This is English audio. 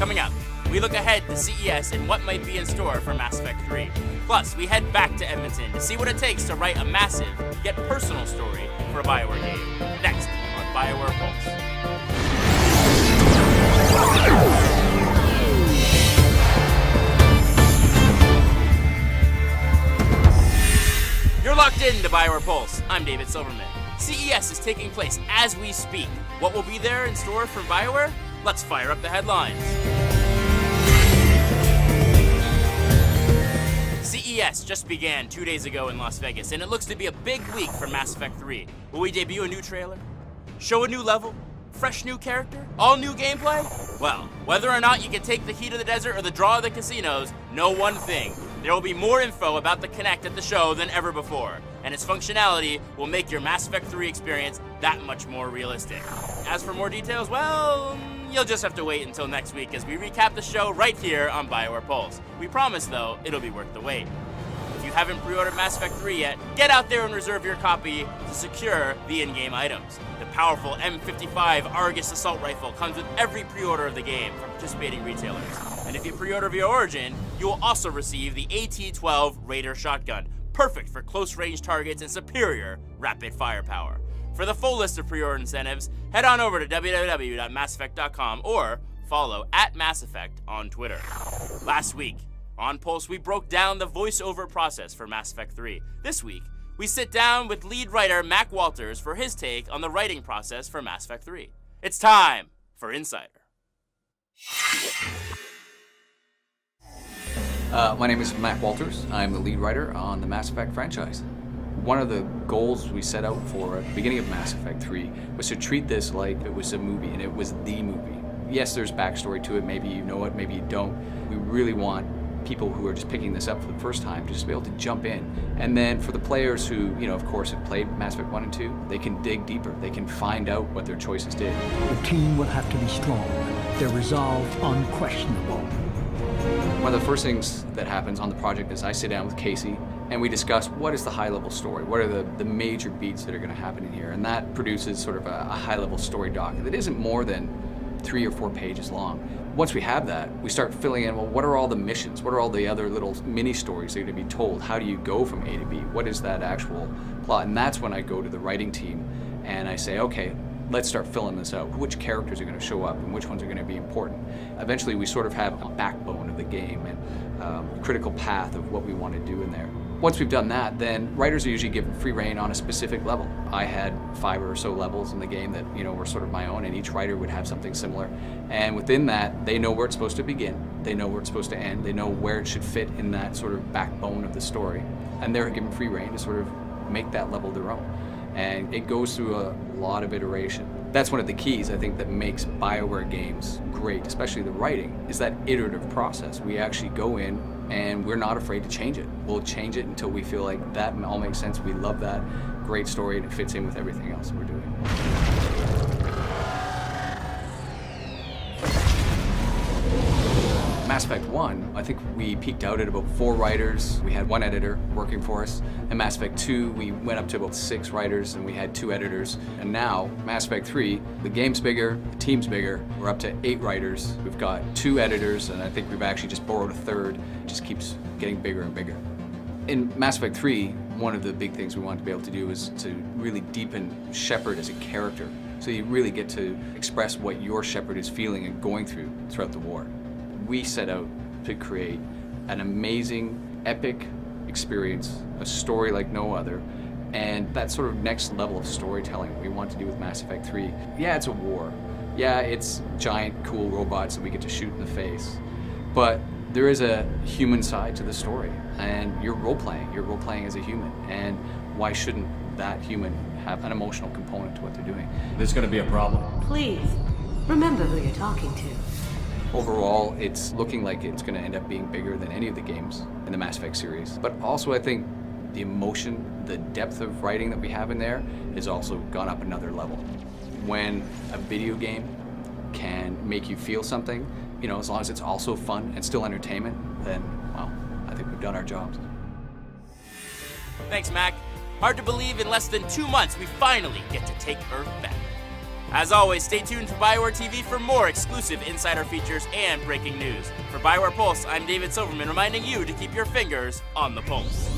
Coming up, we look ahead to CES and what might be in store for Mass Effect 3. Plus, we head back to Edmonton to see what it takes to write a massive, yet personal story for a BioWare game. Next on BioWare Pulse. You're locked in to BioWare Pulse. I'm David Silverman. CES is taking place as we speak. What will be there in store for BioWare? Let's fire up the headlines. CES just began 2 days ago in Las Vegas, and it looks to be a big week for Mass Effect 3. Will we debut a new trailer? Show a new level? Fresh new character? All new gameplay? Well, whether or not you can take the heat of the desert or the draw of the casinos, know one thing. There will be more info about the Kinect at the show than ever before, and its functionality will make your Mass Effect 3 experience that much more realistic. As for more details, well, you'll just have to wait until next week as we recap the show right here on BioWare Pulse. We promise, though, it'll be worth the wait. If you haven't pre-ordered Mass Effect 3 yet, get out there and reserve your copy to secure the in-game items. The powerful M55 Argus assault rifle comes with every pre-order of the game from participating retailers. And if you pre-order via Origin, you will also receive the AT-12 Raider shotgun, perfect for close-range targets and superior rapid firepower. For the full list of pre-order incentives, head on over to www.masseffect.com or follow @MassEffect on Twitter. Last week, on Pulse, we broke down the voiceover process for Mass Effect 3. This week, we sit down with lead writer Mac Walters for his take on the writing process for Mass Effect 3. It's time for Insider. My name is Mac Walters. I'm the lead writer on the Mass Effect franchise. One of the goals we set out for at the beginning of Mass Effect 3 was to treat this like it was a movie, and it was the movie. Yes, there's backstory to it. Maybe you know it, maybe you don't. We really want people who are just picking this up for the first time to just be able to jump in. And then for the players who, of course, have played Mass Effect 1 and 2, they can dig deeper. They can find out what their choices did. The team will have to be strong, their resolve unquestionable. One of the first things that happens on the project is I sit down with Casey and we discuss what is the high-level story, what are the major beats that are going to happen in here, and that produces sort of a high-level story doc that isn't more than 3 or 4 pages long. Once we have that, we start filling in, well, what are all the missions? What are all the other little mini-stories that are going to be told? How do you go from A to B? What is that actual plot? And that's when I go to the writing team and I say, okay, let's start filling this out. Which characters are going to show up and which ones are going to be important? Eventually, we sort of have a backbone of the game and a critical path of what we want to do in there. Once we've done that, then writers are usually given free rein on a specific level. I had 5 or so levels in the game that were sort of my own, and each writer would have something similar. And within that, they know where it's supposed to begin, they know where it's supposed to end, they know where it should fit in that sort of backbone of the story, and they're given free rein to sort of make that level their own. And it goes through a lot of iteration. That's one of the keys, I think, that makes BioWare games great, especially the writing, is that iterative process. We actually go in and we're not afraid to change it. We'll change it until we feel like that all makes sense. We love that great story and it fits in with everything else we're doing. Mass Effect 1, I think we peaked out at about 4 writers. We had 1 editor working for us. And Mass Effect 2, we went up to about 6 writers and we had 2 editors. And now, Mass Effect 3, the game's bigger, the team's bigger. We're up to 8 writers. We've got 2 editors, and I think we've actually just borrowed a 3rd. It just keeps getting bigger and bigger. In Mass Effect 3, one of the big things we wanted to be able to do is to really deepen Shepard as a character. So you really get to express what your Shepard is feeling and going through throughout the war. We set out to create an amazing, epic experience, a story like no other, and that sort of next level of storytelling we want to do with Mass Effect 3. Yeah, it's a war. Yeah, it's giant, cool robots that we get to shoot in the face. But there is a human side to the story, and you're role-playing as a human, and why shouldn't that human have an emotional component to what they're doing? There's going to be a problem. Please, remember who you're talking to. Overall, it's looking like it's going to end up being bigger than any of the games in the Mass Effect series. But also, I think the emotion, the depth of writing that we have in there has also gone up another level. When a video game can make you feel something, as long as it's also fun and still entertainment, then, well, I think we've done our jobs. Thanks, Mac. Hard to believe in less than 2 months we finally get to take Earth back. As always, stay tuned to BioWare TV for more exclusive insider features and breaking news. For BioWare Pulse, I'm David Silverman reminding you to keep your fingers on the pulse.